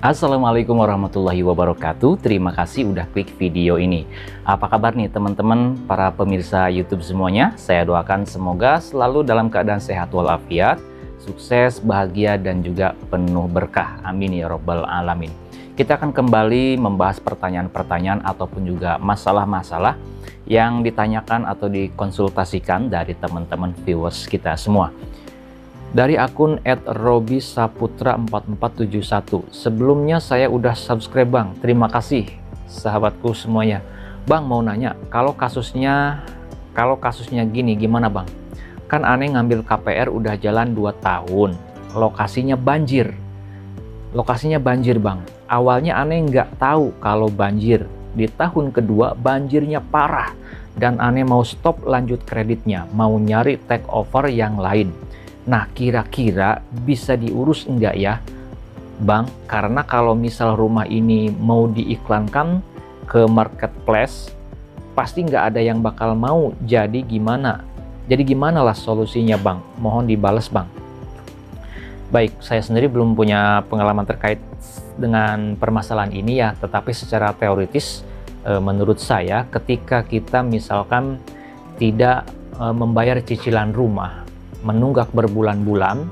Assalamualaikum warahmatullahi wabarakatuh. Terima kasih udah klik video ini. Apa kabar nih teman-teman para pemirsa YouTube semuanya? Saya doakan semoga selalu dalam keadaan sehat walafiat, sukses, bahagia, dan juga penuh berkah. Amin ya robbal alamin. Kita akan kembali membahas pertanyaan-pertanyaan ataupun juga masalah-masalah yang ditanyakan atau dikonsultasikan dari teman-teman viewers kita semua. Dari akun @robisaputra4471. Sebelumnya saya udah subscribe bang, terima kasih sahabatku semuanya. Bang mau nanya, kalau kasusnya gini gimana bang? Kan aneh ngambil KPR udah jalan 2 tahun, lokasinya banjir bang. Awalnya aneh nggak tahu kalau banjir, di tahun kedua banjirnya parah dan aneh mau stop lanjut kreditnya, mau nyari take over yang lain. Nah, kira-kira bisa diurus enggak ya, Bang? Karena kalau misal rumah ini mau diiklankan ke marketplace, pasti nggak ada yang bakal mau. Jadi gimana? Jadi gimana lah solusinya, Bang? Mohon dibales, Bang. Baik, saya sendiri belum punya pengalaman terkait dengan permasalahan ini ya, tetapi secara teoritis, menurut saya, ketika kita misalkan tidak membayar cicilan rumah, menunggak berbulan-bulan,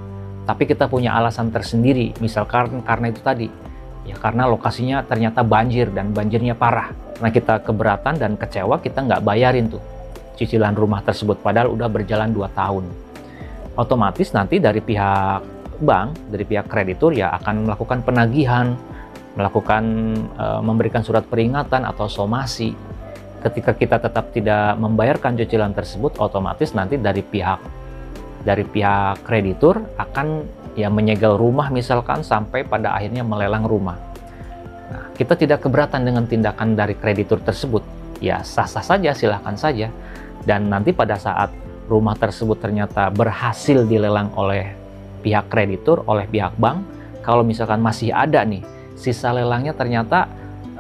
tapi kita punya alasan tersendiri, misalkan karena itu tadi, ya karena lokasinya ternyata banjir dan banjirnya parah. Nah kita keberatan dan kecewa, kita nggak bayarin tuh cicilan rumah tersebut, padahal udah berjalan 2 tahun. Otomatis nanti dari pihak bank, dari pihak kreditur ya akan melakukan penagihan, memberikan surat peringatan atau somasi. Ketika kita tetap tidak membayarkan cicilan tersebut, otomatis nanti dari pihak kreditur akan ya menyegel rumah misalkan sampai pada akhirnya melelang rumah. Nah, kita tidak keberatan dengan tindakan dari kreditur tersebut, ya sah-sah saja, silahkan saja. Dan nanti pada saat rumah tersebut ternyata berhasil dilelang oleh pihak kreditur, oleh pihak bank, kalau misalkan masih ada nih sisa lelangnya, ternyata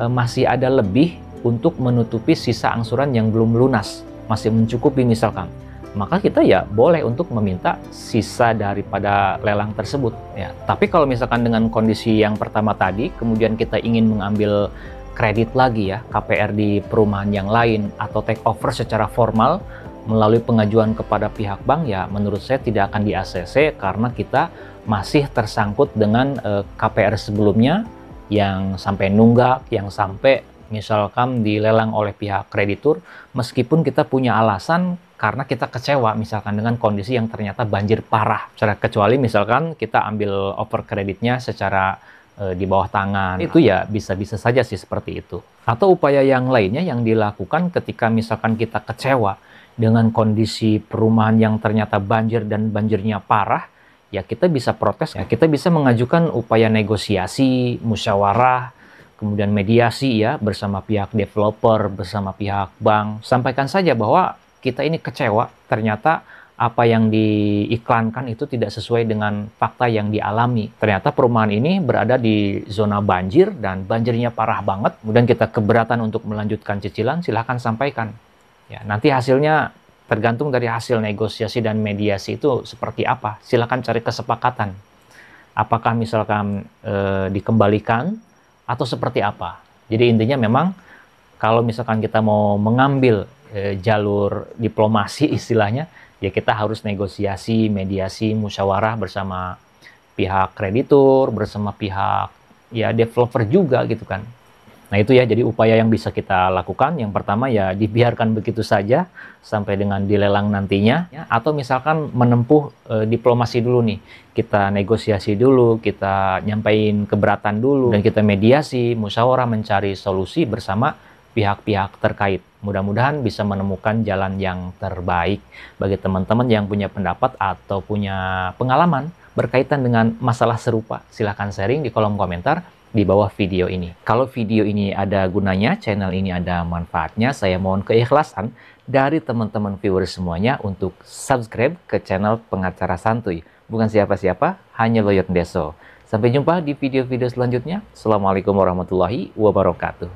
masih ada lebih untuk menutupi sisa angsuran yang belum lunas, masih mencukupi misalkan, maka kita ya boleh untuk meminta sisa daripada lelang tersebut ya. Tapi kalau misalkan dengan kondisi yang pertama tadi, kemudian kita ingin mengambil kredit lagi ya, KPR di perumahan yang lain atau take over secara formal melalui pengajuan kepada pihak bank, ya menurut saya tidak akan di-ACC karena kita masih tersangkut dengan KPR sebelumnya yang sampai nunggak, yang sampai misalkan dilelang oleh pihak kreditur, meskipun kita punya alasan karena kita kecewa misalkan dengan kondisi yang ternyata banjir parah. Kecuali misalkan kita ambil over kreditnya secara di bawah tangan, itu ya bisa-bisa saja sih seperti itu. Atau upaya yang lainnya yang dilakukan ketika misalkan kita kecewa dengan kondisi perumahan yang ternyata banjir dan banjirnya parah, ya kita bisa protes, ya kita bisa mengajukan upaya negosiasi, musyawarah, kemudian mediasi ya bersama pihak developer, bersama pihak bank. Sampaikan saja bahwa kita ini kecewa, ternyata apa yang diiklankan itu tidak sesuai dengan fakta yang dialami. Ternyata perumahan ini berada di zona banjir dan banjirnya parah banget. Kemudian kita keberatan untuk melanjutkan cicilan, silahkan sampaikan. Ya, nanti hasilnya tergantung dari hasil negosiasi dan mediasi itu seperti apa. Silahkan cari kesepakatan. Apakah misalkan dikembalikan atau seperti apa. Jadi intinya memang kalau misalkan kita mau mengambil jalur diplomasi istilahnya, ya kita harus negosiasi, mediasi, musyawarah bersama pihak kreditur, bersama pihak ya developer juga gitu kan. Nah itu ya, jadi upaya yang bisa kita lakukan. Yang pertama ya dibiarkan begitu saja sampai dengan dilelang nantinya, ya, atau misalkan menempuh diplomasi dulu nih. Kita negosiasi dulu, kita nyampaikan keberatan dulu, dan kita mediasi, musyawarah mencari solusi bersama pihak-pihak terkait. Mudah-mudahan bisa menemukan jalan yang terbaik bagi teman-teman yang punya pendapat atau punya pengalaman berkaitan dengan masalah serupa. Silahkan sharing di kolom komentar di bawah video ini. Kalau video ini ada gunanya, channel ini ada manfaatnya, saya mohon keikhlasan dari teman-teman viewers semuanya untuk subscribe ke channel Pengacara Santuy. Bukan siapa-siapa, hanya Loyot Deso. Sampai jumpa di video-video selanjutnya. Assalamualaikum warahmatullahi wabarakatuh.